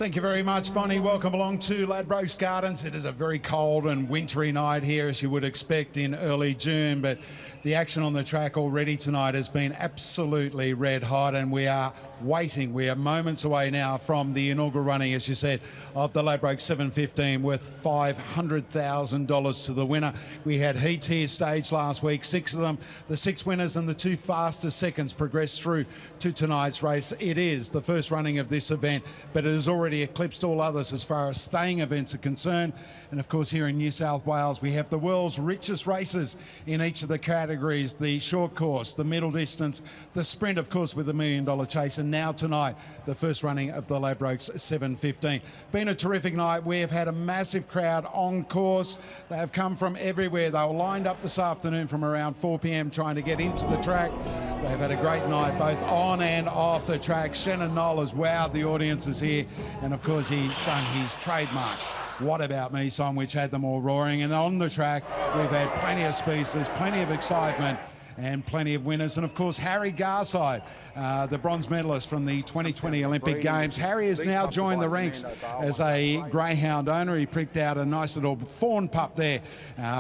Thank you very much, Fonnie. Welcome along to Ladbrokes Gardens. It is a very cold and wintry night here, as you would expect in early June, but the action on the track already tonight has been absolutely red hot, and we are waiting. We are moments away now from the inaugural running, as you said, of the Ladbrokes 715 worth $500,000 to the winner. We had heats here staged last week, 6 of them. The 6 winners and the 2 fastest seconds progressed through to tonight's race. It is the first running of this event, but it has already eclipsed all others as far as staying events are concerned. And of course, here in New South Wales, we have the world's richest races in each of the categories: the short course, the middle distance, the sprint, of course, with the $1 Million Chase, and now tonight, the first running of the Ladbrokes 715. Been a terrific night. We have had a massive crowd on course. They have come from everywhere. They were lined up this afternoon from around 4 p.m. trying to get into the track. They've had a great night, both on and off the track. Shannon Knoll has wowed the audiences here, and of course, he sung his trademark "What About Me" song, which had them all roaring. And on the track, we've had plenty of speedsters, plenty of excitement, and plenty of winners. And of course, Harry Garside, the bronze medalist from the 2020 Olympic Games. Harry has now joined the ranks as a greyhound owner. He pricked out a nice little fawn pup there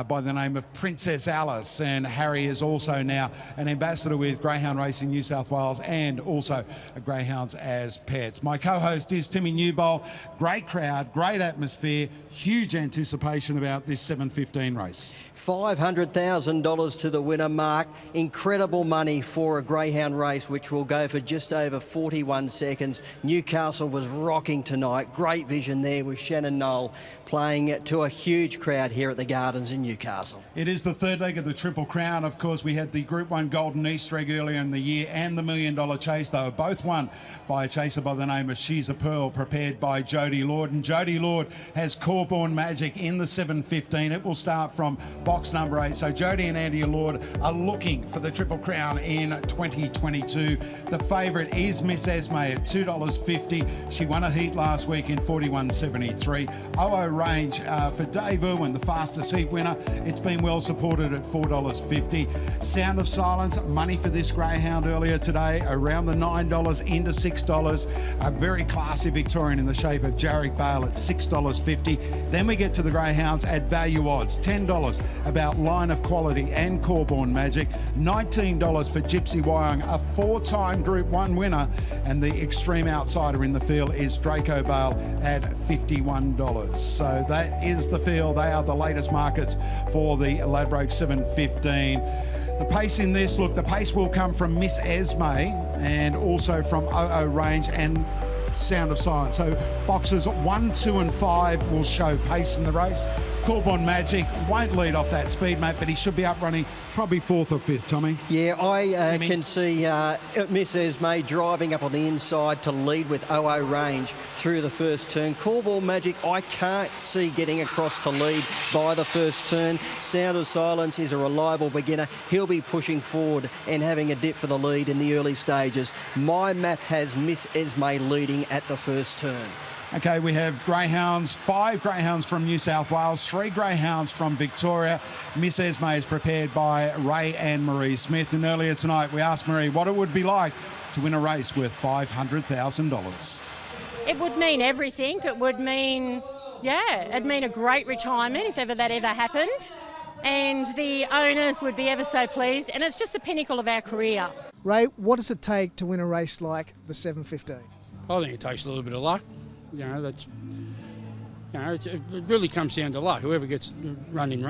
by the name of Princess Alice. And Harry is also now an ambassador with Greyhound Racing New South Wales and also greyhounds as pets. My co-host is Timmy Newbold. Great crowd, great atmosphere, huge anticipation about this 715 race. $500,000 to the winner, Mark. Incredible money for a greyhound race, which will go for just over 41 seconds. Newcastle was rocking tonight. Great vision there with Shannon Knoll playing it to a huge crowd here at the Gardens in Newcastle. It is the third leg of the Triple Crown. Of course, we had the Group 1 Golden Easter egg earlier in the year and the $1 Million Chase. They were both won by a chaser by the name of She's a Pearl, prepared by Jody Lord. And Jody Lord has Corbon Magic in the 715. It will start from box number 8. So Jody and Andy Lord are looking for the Triple Crown in 2022. The favourite is Miss Esme at $2.50. She won a heat last week in 41.73. OO Range for Dave Irwin, the fastest heat winner. It's been well supported at $4.50. Sound of Silence, money for this greyhound earlier today, around the $9 into $6. A very classy Victorian in the shape of Jarek Bale at $6.50. Then we get to the greyhounds at value odds, $10 about Line of Quality and Corbon Magic, $19 for Gypsy Wine, a 4-time Group 1 winner, and the extreme outsider in the field is Draco Bale at $51. So that is the field. They are the latest markets for the Ladbrokes 715. The pace in this, look, the pace will come from Miss Esme and also from OO Range and Sound of Silence. So boxes 1, 2 and 5 will show pace in the race. Corbon Magic won't lead off that speed, mate, but he should be up running probably 4th or 5th, Tommy. Yeah, I can see Miss Esme driving up on the inside to lead with OO Range through the first turn. Corbon Magic, I can't see getting across to lead by the first turn. Sound of Silence is a reliable beginner. He'll be pushing forward and having a dip for the lead in the early stages. My map has Miss Esme leading at the first turn. Okay, we have greyhounds, 5 greyhounds from New South Wales, 3 greyhounds from Victoria. Miss Esme is prepared by Ray and Marie Smith. And earlier tonight, we asked Marie what it would be like to win a race worth $500,000. It would mean everything. It would mean, it'd mean a great retirement if ever that ever happened. And the owners would be ever so pleased. And it's just the pinnacle of our career. Ray, what does it take to win a race like the 715? I think it takes a little bit of luck. It really comes down to luck. Whoever gets running, will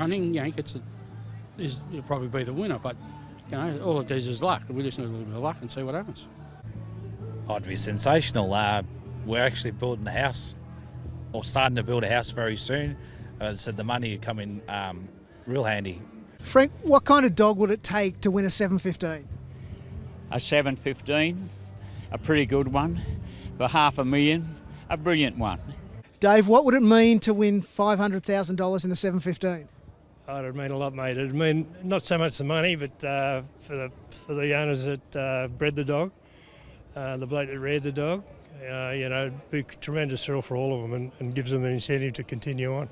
probably be the winner. But all it is luck. We just need a little bit of luck and see what happens. It'd be sensational. We're actually building a house, or starting to build a house very soon. As I said, the money would come in real handy. Frank, what kind of dog would it take to win a 715? A 715, a pretty good one. For $500,000, a brilliant one. Dave, what would it mean to win $500,000 in the 715? Oh, it'd mean a lot, mate. It'd mean not so much the money, but for the owners that bred the dog, the bloke that reared the dog, it'd be a tremendous thrill for all of them and gives them an incentive to continue on.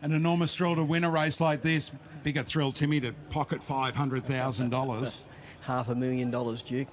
An enormous thrill to win a race like this. Bigger thrill, Timmy, to pocket $500,000. $500,000, Duke.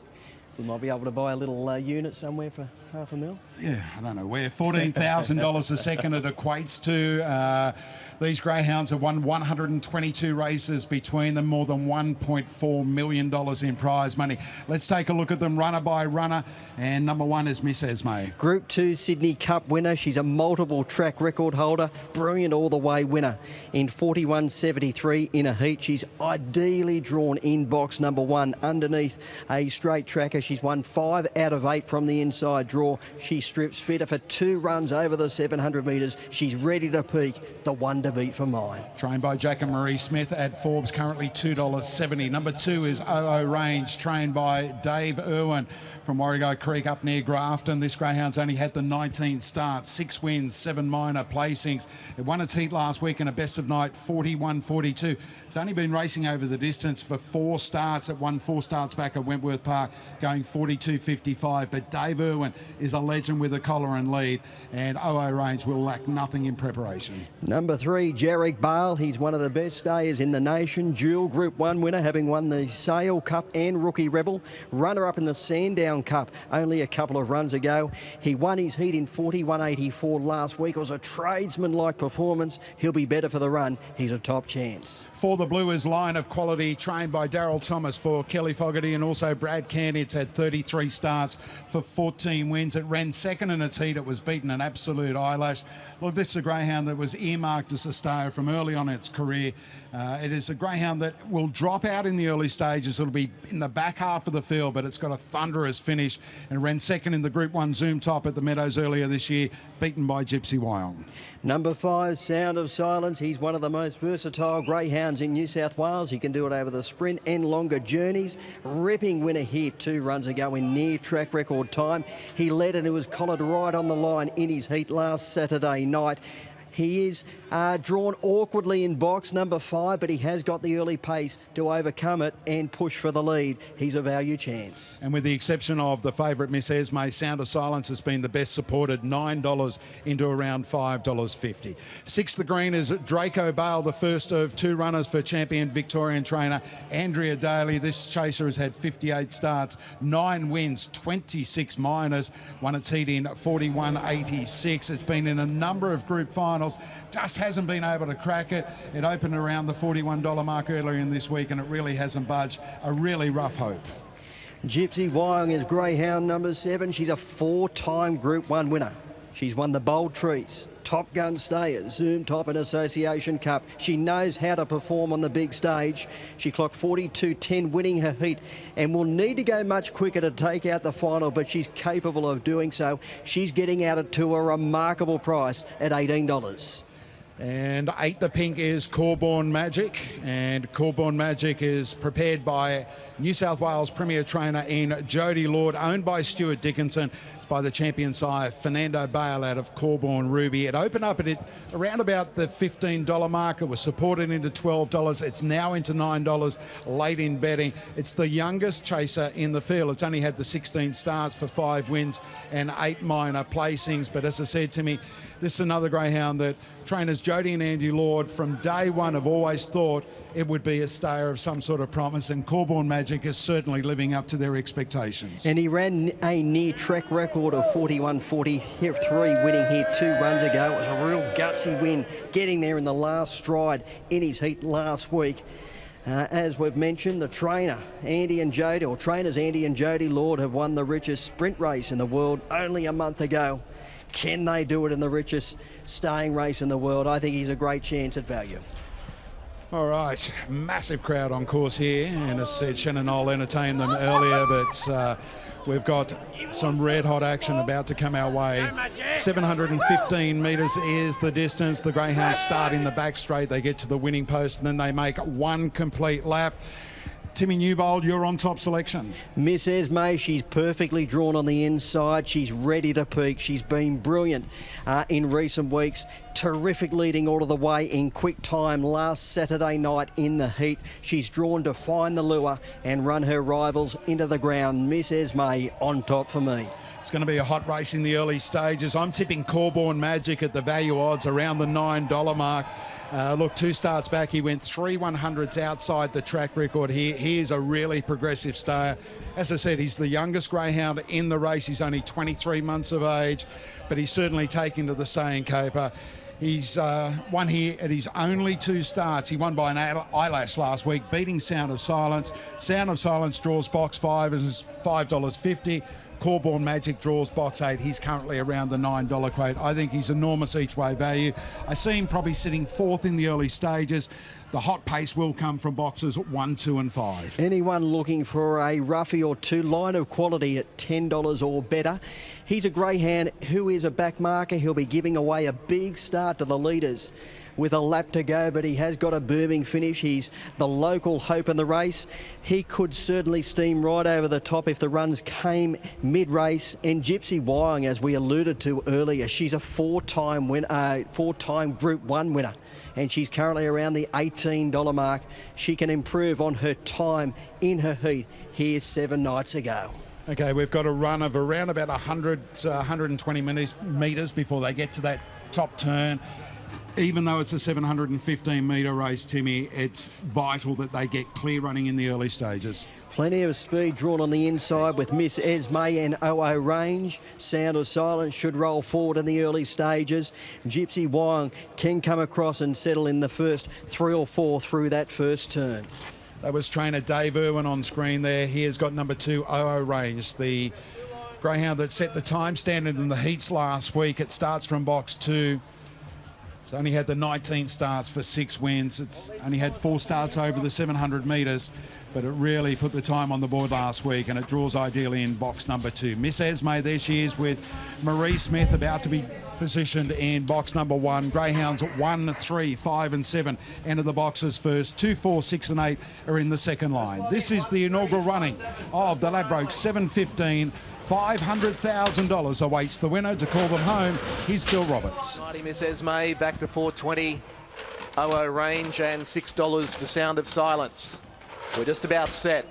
We might be able to buy a little unit somewhere for $500,000. Yeah, I don't know where. $14,000 a second it equates to. These greyhounds have won 122 races between them, more than $1.4 million in prize money. Let's take a look at them runner by runner. And number one is Miss Esme. Group 2 Sydney Cup winner. She's a multiple track record holder. Brilliant all the way winner in 41.73 in a heat. She's ideally drawn in box number 1 underneath a straight tracker. She's won 5 out of 8 from the inside draw. She strips fitter for 2 runs over the 700 metres. She's ready to peak. The one to beat for mine. Trained by Jack and Marie Smith at Forbes, currently $2.70. Number 2 is OO Range, trained by Dave Irwin from Warrego Creek up near Grafton. This greyhound's only had the 19 starts, 6 wins, 7 minor placings. It won its heat last week in a best of night 41.42. It's only been racing over the distance for 4 starts. It won 4 starts back at Wentworth Park, going 42.55. But Dave Irwin is a legend with a collar and lead, and OO Range will lack nothing in preparation. Number 3, Jarek Bale. He's one of the best stayers in the nation. Dual Group 1 winner, having won the Sale Cup and Rookie Rebel. Runner-up in the Sandown Cup only a couple of runs ago. He won his heat in 41.84 last week. It was a tradesman-like performance. He'll be better for the run. He's a top chance. For the Blue is Line of Quality, trained by Daryl Thomas for Kelly Fogarty and also Brad Candy. It's had 33 starts for 14 wins. It ran second in its heat. It was beaten an absolute eyelash. Look, this is a greyhound that was earmarked as a stayer from early on in its career. It is a greyhound that will drop out in the early stages. It'll be in the back half of the field, but it's got a thunderous finish and ran second in the Group 1 Zoom Top at the Meadows earlier this year, beaten by Gypsy Wine. Number 5, Sound of Silence. He's one of the most versatile greyhounds in New South Wales. He can do it over the sprint and longer journeys. Ripping winner here 2 runs ago in near track record time. He led and he was collared right on the line in his heat last Saturday night. He is drawn awkwardly in box number 5, but he has got the early pace to overcome it and push for the lead. He's a value chance. And with the exception of the favourite Miss Esme, Sound of Silence has been the best supported, $9 into around $5.50. 6th the green is Draco Bale, the first of 2 runners for champion Victorian trainer Andrea Daly. This chaser has had 58 starts, 9 wins, 26 minors, won its heat in 41.86. It's been in a number of group finals, just hasn't been able to crack it. It opened around the $41 mark earlier in this week and it really hasn't budged. A really rough hope. Gypsy Wine is greyhound number 7. She's a 4-time Group 1 winner. She's won the Bold Trees, Top Gun Stayers, Zoom Top and Association Cup. She knows how to perform on the big stage. She clocked 42.10 winning her heat and will need to go much quicker to take out the final, but she's capable of doing so. She's getting out at to a remarkable price at $18. And 8 the pink is Corbon Magic, and Corbon Magic is prepared by New South Wales Premier Trainer in Jody Lord, owned by Stuart Dickinson. It's by the champion sire Fernando Bale out of Corbon Ruby. It opened up at around about the $15 mark. It was supported into $12. It's now into $9 late in betting. It's the youngest chaser in the field. It's only had the 16 starts for 5 wins and 8 minor placings. But as I said to me, this is another greyhound that trainers Jody and Andy Lord from day one have always thought it would be a stayer of some sort of promise, and Corbon Magic is certainly living up to their expectations. And he ran a near track record of 41.43, winning here 2 runs ago. It was a real gutsy win, getting there in the last stride in his heat last week. As we've mentioned, the trainers Andy and Jody Lord have won the richest sprint race in the world only a month ago. Can they do it in the richest staying race in the world? I think he's a great chance at value. All right, massive crowd on course here, and as I said, Shannon Knoll entertained them earlier, but we've got some red-hot action about to come our way. 715 metres is the distance. The greyhounds start in the back straight. They get to the winning post, and then they make 1 complete lap. Timmy Newbold, your on-top selection. Miss Esme, she's perfectly drawn on the inside. She's ready to peak. She's been brilliant in recent weeks. Terrific leading all of the way in quick time last Saturday night in the heat. She's drawn to find the lure and run her rivals into the ground. Miss Esme on top for me. It's going to be a hot race in the early stages. I'm tipping Corbon Magic at the value odds around the $9 mark. Look, 2 starts back, he went 3 100s outside the track record here. He is a really progressive stayer. As I said, he's the youngest greyhound in the race. He's only 23 months of age, but he's certainly taken to the staying caper. He's won here at his only 2 starts. He won by an eyelash last week, beating Sound of Silence. Sound of Silence draws box 5 is $5.50. Corbon Magic draws box 8. He's currently around the $9 quote. I think he's enormous each way value. I see him probably sitting 4th in the early stages. The hot pace will come from boxes 1, 2 and 5. Anyone looking for a roughie or 2, Line of Quality at $10 or better. He's a greyhound who is a back marker. He'll be giving away a big start to the leaders with a lap to go, but he has got a booming finish. He's the local hope in the race. He could certainly steam right over the top if the runs came mid-race. And Gypsy Wine, as we alluded to earlier, she's a 4-time Group 1 winner, and she's currently around the $18 mark. She can improve on her time in her heat here 7 nights ago. Okay, we've got a run of around about 100 to 120 metres before they get to that top turn. Even though it's a 715-metre race, Timmy, it's vital that they get clear running in the early stages. Plenty of speed drawn on the inside with Miss Esme and OO Range. Sound of Silence should roll forward in the early stages. Gypsy Wine can come across and settle in the first 3 or 4 through that first turn. That was trainer Dave Irwin on screen there. He has got number 2, OO Range, the greyhound that set the time standard in the heats last week. It starts from box 2. It's only had the 19 starts for 6 wins. It's only had 4 starts over the 700 metres, but it really put the time on the board last week, and it draws ideally in box number 2. Miss Esme, there she is with Marie Smith about to be positioned in box number 1. Greyhounds 1, 3, 5 and 7 enter the boxes first. 2, 4, 6 and 8 are in the second line. This is the inaugural running of the Ladbrokes 715. $500,000 awaits the winner. To call them home, here's Phil Roberts. Miss Esme back to 420. OO Range and $6 for Sound of Silence. We're just about set.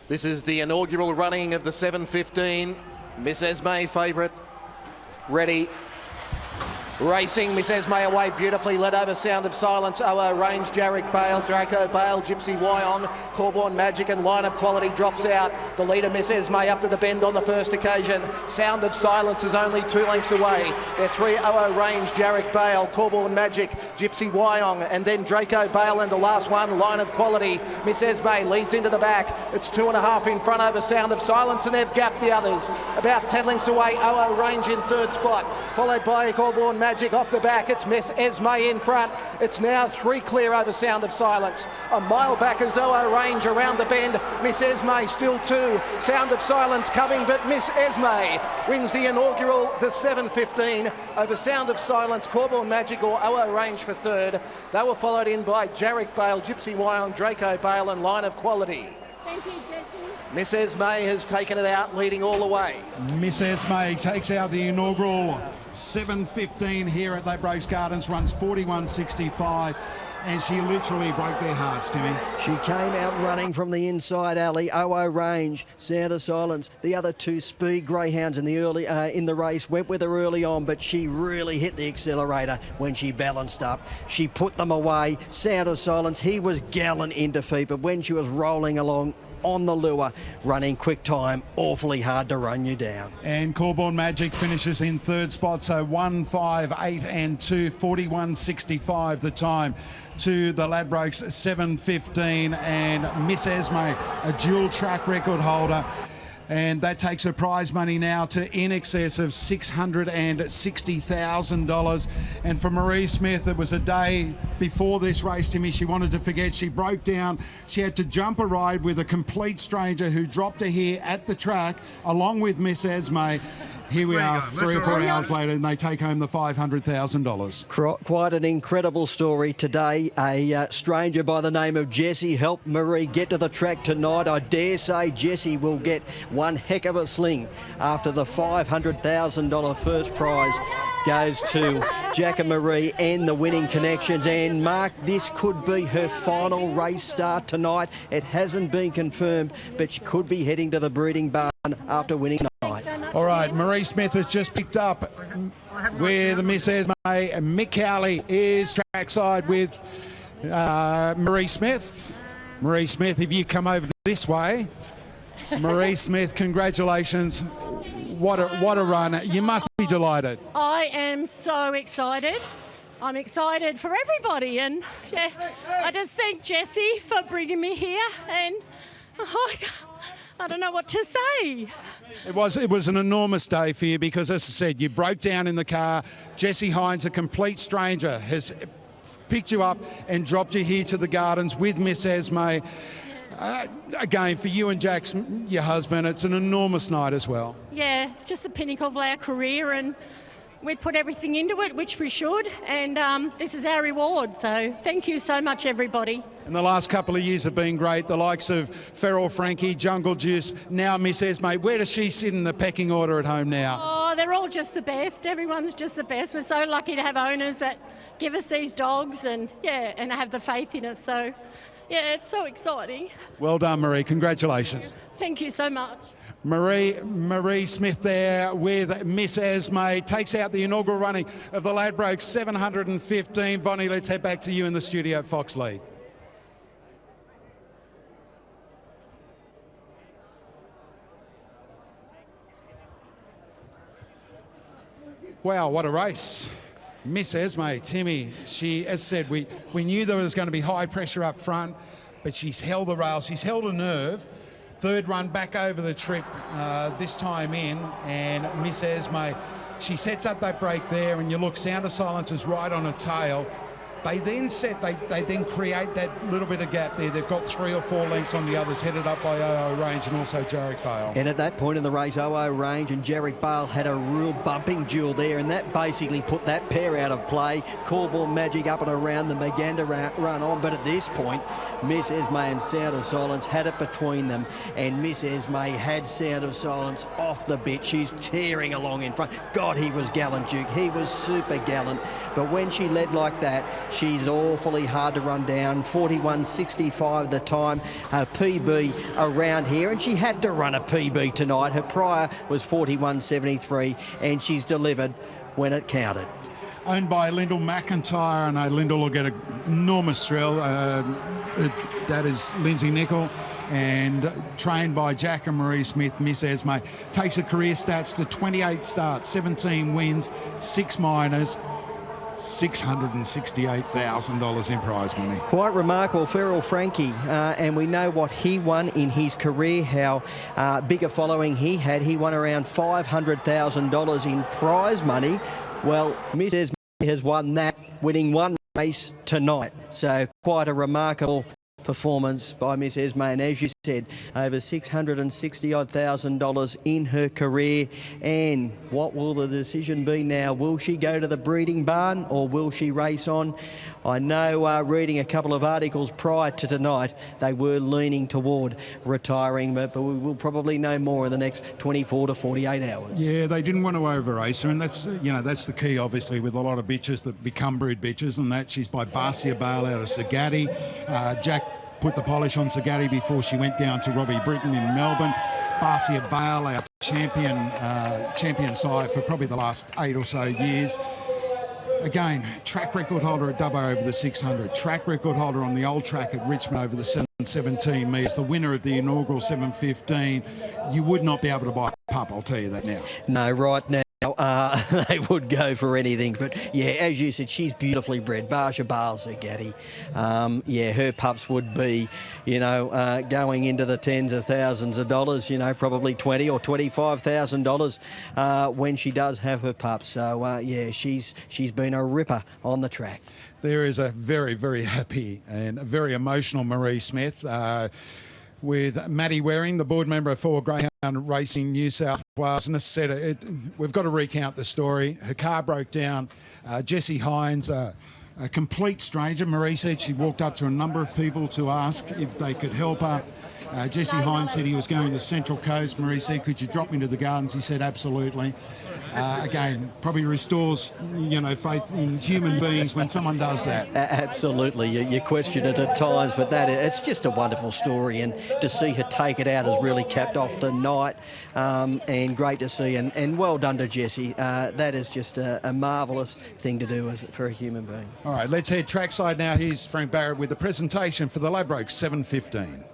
This is the inaugural running of the 715. Miss Esme favourite. Ready. Racing, Miss Esme away beautifully, led over Sound of Silence, OO Range, Jarek Bale, Draco Bale, Gypsy Wine, Corbon Magic and Line of Quality drops out. The leader, Miss Esme, up to the bend on the first occasion. Sound of Silence is only 2 lengths away. They're 3 OO Range, Jarek Bale, Corbon Magic, Gypsy Wine, and then Draco Bale and the last one, Line of Quality. Miss Esme leads into the back. It's 2.5 in front over Sound of Silence, and they've gapped the others. About 10 lengths away, OO Range in 3rd spot, followed by Corbon Magic off the back. It's Miss Esme in front. It's now 3 clear over Sound of Silence. A mile back is OO Range around the bend. Miss Esme still 2. Sound of Silence coming, but Miss Esme wins the inaugural, the 715 over Sound of Silence, Corbon Magic or OO Range for 3rd. They were followed in by Jarek Bale, Gypsy Wine, Draco Bale and Line of Quality. Thank you, Jesse. Miss Esme has taken it out, leading all the way. Miss Esme takes out the inaugural 715 here at Ladbrokes Gardens, runs 41.65, and she literally broke their hearts, Timmy. She came out running from the inside alley. OO Range, Sound of Silence, the other 2 speed greyhounds in the race went with her early on, but she really hit the accelerator when she balanced up. She put them away. Sound of Silence, he was gallant in defeat, but when she was rolling along on the lure, running quick time, awfully hard to run you down. And Corbon Magic finishes in 3rd spot, so 1, 5, 8 and 2, 41.65 the time to the Ladbrokes 715, and Miss Esme, a dual track record holder. And that takes her prize money now to in excess of $660,000. And for Marie Smith, it was a day before this race, Timmy. She wanted to forget. She broke down. She had to jump a ride with a complete stranger who dropped her here at the track, along with Miss Esme. Here we are 3 or 4 hours later, and they take home the $500,000. Quite an incredible story today. A stranger by the name of Jesse helped Marie get to the track tonight. I dare say Jesse will get one heck of a sling after the $500,000 first prize goes to Jack and Marie and the winning connections. And Mark, this could be her final race start tonight. It hasn't been confirmed, but she could be heading to the breeding barn after winning tonight. All right, Marie Smith has just picked up with Miss Esme. Mick Cowley is trackside with Marie Smith. Marie Smith, if you come over this way. Marie Smith, congratulations. What a run. You must be delighted. I am so excited. I'm excited for everybody, and yeah, I just thank Jessie for bringing me here, and I don't know what to say. It was an enormous day for you because, as I said, you broke down in the car. Jessie Hines, a complete stranger, has picked you up and dropped you here to the Gardens with Miss Esme. Again, for you and Jack's, your husband, it's an enormous night as well. Yeah, it's just the pinnacle of our career, and we put everything into it, which we should, and this is our reward. So thank you so much, everybody. And the last couple of years have been great. The likes of Feral Frankie, Jungle Juice, now Miss Esme. Where does she sit in the pecking order at home now? Oh, they're all just the best. Everyone's just the best. We're so lucky to have owners that give us these dogs and have the faith in us. So, yeah, it's so exciting. Well done, Marie. Congratulations. Thank you so much. Marie Smith there with Miss Esme takes out the inaugural running of the Ladbrokes 715. Vonnie, let's head back to you in the studio at Fox League. Wow, what a race. Miss Esme, Timmy, she, as said, we knew there was going to be high pressure up front, but she's held the rail, she's held a nerve. Third run back over the trip this time in, and Miss Esme, she sets up that break there, and you look, Sound of Silence is right on her tail. They then they then create that little bit of gap there. They've got 3 or 4 lengths on the others, headed up by OO Range and also Jarek Bale. And at that point in the race, OO Range and Jarek Bale had a real bumping duel there, and that basically put that pair out of play. Corbon Magic up and around them began to run on, but at this point, Miss Esme and Sound of Silence had it between them, and Miss Esme had Sound of Silence off the bit. She's tearing along in front. God, he was gallant, Duke. He was super gallant. But when she led like that, she's awfully hard to run down. 41.65 the time, her PB around here, and she had to run a PB tonight. Her prior was 41.73, and she's delivered when it counted. Owned by Lyndall McIntyre. I know Lyndall will get an enormous thrill. That is Lindsay Nichol, and trained by Jack and Marie Smith. Miss Esme takes her career stats to 28 starts, 17 wins, 6 minors, $668,000 in prize money. Quite remarkable. Feral Frankie, and we know what he won in his career, how big a following he had. He won around $500,000 in prize money. Well, Miss Esme has won that, winning one race tonight. So quite a remarkable performance by Miss Esme, and as you said, over $660,000 in her career. And what will the decision be now? Will she go to the breeding barn or will she race on? I know, reading a couple of articles prior to tonight, they were leaning toward retiring, but we will probably know more in the next 24 to 48 hours. Yeah, they didn't want to over-race her, and that's the key, obviously, with a lot of bitches that become brood bitches, and that she's by Gypsy Wine out of Sagatti. Jack put the polish on Sagatti before she went down to Robbie Britton in Melbourne. Barcia Bale, our champion sire for probably the last 8 or so years. Again, track record holder at Dubbo over the 600, track record holder on the old track at Richmond over the 717 metres, the winner of the inaugural 715. You would not be able to buy a pup, I'll tell you that now. No, right now. They would go for anything, but yeah, as you said, she's beautifully bred. Barcia Bale Sagatti. Yeah, her pups would be, going into the tens of thousands of dollars, probably $20,000 or $25,000 when she does have her pups. So yeah, she's been a ripper on the track. There is a very, very happy and a very emotional Marie Smith. With Maddie Waring, the board member for Greyhound Racing New South Wales. And as I said, we've got to recount the story. Her car broke down. Jessie Hines, a complete stranger. Marie said she walked up to a number of people to ask if they could help her. Gypsy Wine said he was going to the Central Coast. Marie said, could you drop me to the Gardens? He said, absolutely. Again, probably restores, faith in human beings when someone does that. Absolutely. You question it at times, but it's just a wonderful story, and to see her take it out has really capped off the night, and great to see, and well done to Jessie. That is just a marvellous thing to do for a human being. All right, let's head trackside now. Here's Frank Barrett with the presentation for the Ladbrokes 7:15.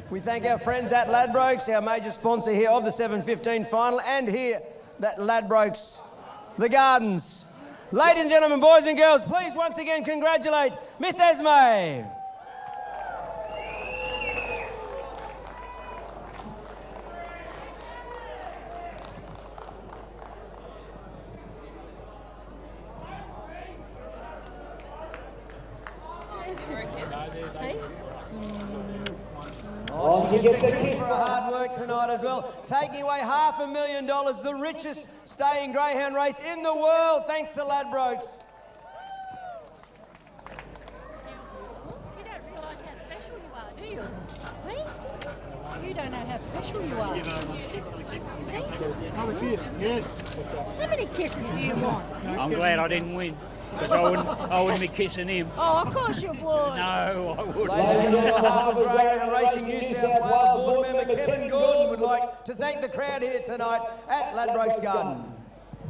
We thank our friends at Ladbrokes, our major sponsor here of the 7:15 final, and here that Ladbrokes, the Gardens. Ladies and gentlemen, boys and girls, please once again congratulate Miss Esme. She gets a kiss for her hard work tonight as well, taking away $500,000, the richest staying greyhound race in the world, thanks to Ladbrokes. You don't realise how special you are, do you? Hey? You don't know how special you are. Yes. How many kisses do you want? I'm glad I didn't win, because I wouldn't be kissing him. Oh, of course you would. No, I wouldn't. Ladies and gentlemen, on behalf of Greyhound Racing New South Wales board member Kevin Gordon would like to thank the crowd here tonight at Ladbrokes Garden.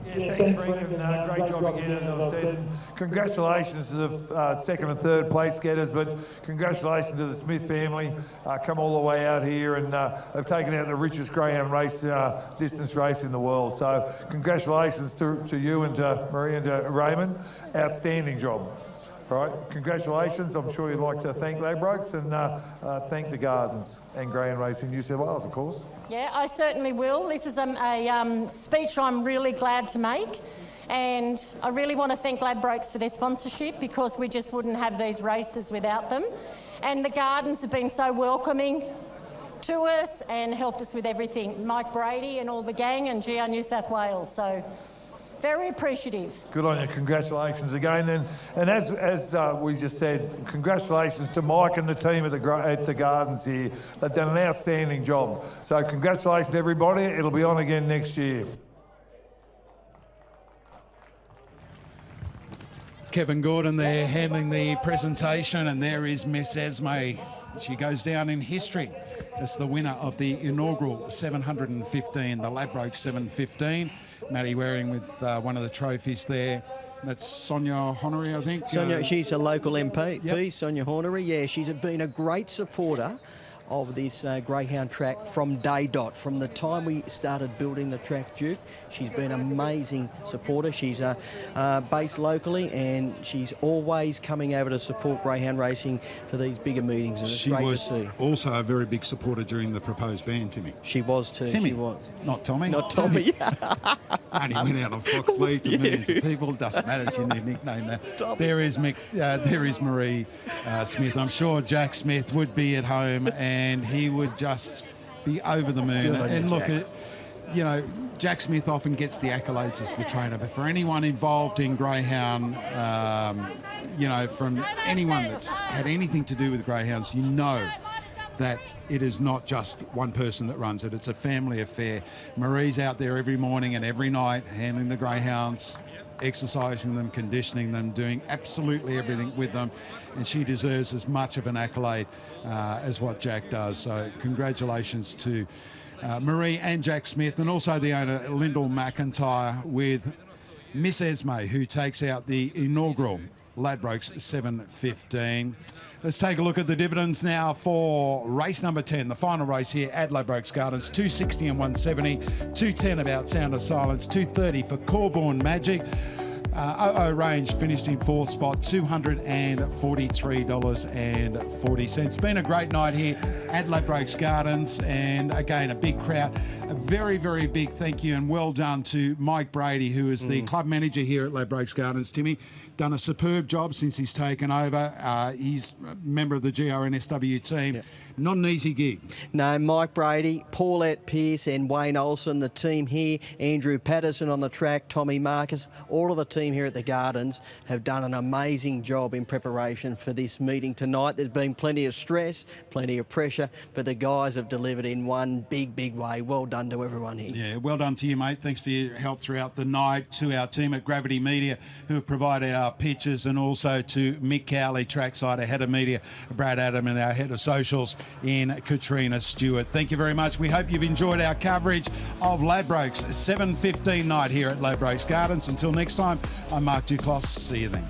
Yeah, thanks, Frank, and great job again, as I've said. And congratulations to the second and third place getters, but congratulations to the Smith family. Come all the way out here, and they've taken out the richest greyhound race, distance race in the world. So congratulations to you and to Marie and to Raymond. Outstanding job. All right, congratulations. I'm sure you'd like to thank Ladbrokes and thank the Gardens and Greyhound Racing New South Wales, of course. Yeah, I certainly will. This is a speech I'm really glad to make, and I really want to thank Ladbrokes for their sponsorship, because we just wouldn't have these races without them. And the Gardens have been so welcoming to us and helped us with everything. Mike Brady and all the gang, and GR New South Wales. So very appreciative. Good on you. Congratulations again. And as we just said, congratulations to Mike and the team at the Gardens here. They've done an outstanding job. So congratulations to everybody. It'll be on again next year. Kevin Gordon there handling the presentation, and there is Miss Esme. She goes down in history as the winner of the inaugural 715, the Ladbrokes 715. Matty wearing with one of the trophies there. That's Sonia Honorary, I think. Sonia, she's a local MP, Yep. Sonia Honorary. Yeah, she's been a great supporter of this greyhound track from day dot. From the time we started building the track, Duke, she's been an amazing supporter. She's based locally, and she's always coming over to support greyhound racing for these bigger meetings, and it's great to see. She was also a very big supporter during the proposed ban, Timmy. She was too. Timmy, she was. not Tommy. Not Tommy. And he went out on Fox League to millions of people. Doesn't matter. She need a nickname now. There is Marie Smith. I'm sure Jack Smith would be at home, and he would just be over the moon. And look at, Jack Smith often gets the accolades as the trainer, but for anyone involved in greyhound, from anyone that's had anything to do with greyhounds, that it is not just one person that runs it. It's a family affair. Marie's out there every morning and every night handling the greyhounds, exercising them, conditioning them, doing absolutely everything with them, and she deserves as much of an accolade as what Jack does. So congratulations to Marie and Jack Smith, and also the owner Lyndall McIntyre, with Miss Esme, who takes out the inaugural Ladbrokes 715. Let's take a look at the dividends now for race number 10, the final race here at Ladbrokes Gardens. 260 and 170, 210 about Sound of Silence, 230 for Corbon Magic. OO Range finished in 4th spot, $243.40. It's been a great night here at Ladbrokes Gardens, and again, a big crowd. A very, very big thank you and well done to Mike Brady, who is the club manager here at Ladbrokes Gardens. Timmy, done a superb job since he's taken over. He's a member of the GRNSW team. Yep. Not an easy gig. No, Mike Brady, Paulette Pearce and Wayne Olsen, the team here, Andrew Patterson on the track, Tommy Marcus, all of the team here at the Gardens have done an amazing job in preparation for this meeting tonight. There's been plenty of stress, plenty of pressure, but the guys have delivered in one big, big way. Well done to everyone here. Yeah, well done to you, mate. Thanks for your help throughout the night, to our team at Gravity Media who have provided our pictures, and also to Mick Cowley, trackside, our head of media, Brad Adam, and our head of socials in Katrina Stewart. Thank you very much. We hope you've enjoyed our coverage of Ladbrokes 7:15 night here at Ladbrokes Gardens. Until next time, I'm Mark Duclos. See you then.